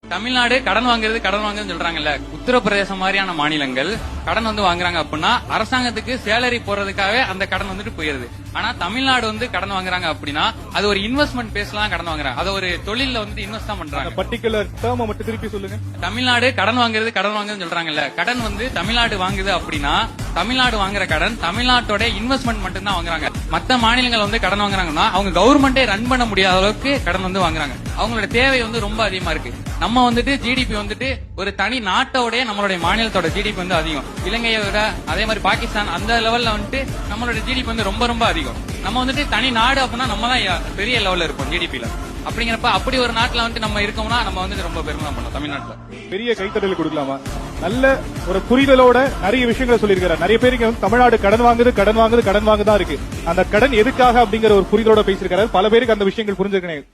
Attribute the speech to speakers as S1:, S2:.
S1: தமிழ்நாடு கடன் வாங்குறதுன்னு சொல்றாங்கல்ல. உத்தரப்பிரதேசம் மாதிரியான மாநிலங்கள் கடன் வாங்குறாங்க அப்படின்னா அரசாங்கத்துக்கு சேலரி போறதுக்காகவே அந்த கடன் போயிருது. ஆனா தமிழ்நாடு கடன் வாங்குறாங்க அப்படின்னா அது ஒரு இன்வெஸ்ட்மெண்ட் பேஸ்ல கடன் வாங்குறாங்க. அது ஒரு தொழில இன்வெஸ்ட் தான் பண்றாங்க.
S2: பர்டிகுலர் டேர்ம் மட்டும் திருப்பி சொல்லுங்க.
S1: தமிழ்நாடு கடன் வாங்குறதுன்னு சொல்றாங்கல்ல. கடன் தமிழ்நாடு வாங்குது அப்படின்னா தமிழ்நாடு வாங்குற கடன் தமிழ்நாட்டோட இன்வெஸ்ட்மெண்ட் மட்டும் தான் வாங்குறாங்க. மத்த மாநிலங்கள் கடன் வாங்குறாங்கன்னா அவங்க கவர்மெண்டே ரன் பண்ண முடியாத அளவுக்கு கடன் வாங்குறாங்க. அவங்களோட தேவை ரொம்ப அதிகமா இருக்கு. நம்ம ஜிடிபி ஒரு தனி நாட்டோட நம்மளுடைய மாநிலத்தோட ஜிடிபி அதிகம். இலங்கையை விட அதே மாதிரி பாகிஸ்தான் அந்த லெவல்ல நம்மளோட ஜிடிபி ரொம்ப ரொம்ப அதிகம். நம்ம தனி நாடு அப்படின்னா நம்ம தான் பெரிய லெவல்ல இருப்போம் ஜிடிபில. அப்படிங்கிறப்ப அப்படி ஒரு நாட்டுல நம்ம இருக்கோம்னா நம்ம ரொம்ப பெருமை பண்ணோம். தமிழ்நாட்டுல
S2: பெரிய கைத்தட்டல் கொடுக்கலாமா? நல்ல ஒரு புரிதலோட நிறைய விஷயங்களை சொல்லியிருக்கிறார். நிறைய பேருக்கு தமிழ்நாடு கடன் வாங்குதான் இருக்கு. அந்த கடன் எதுக்காக அப்படிங்கிற ஒரு புரிதலோட பேசியிருக்காரு. பல பேருக்கு அந்த விஷயங்கள் புரிஞ்சிருக்கேன்.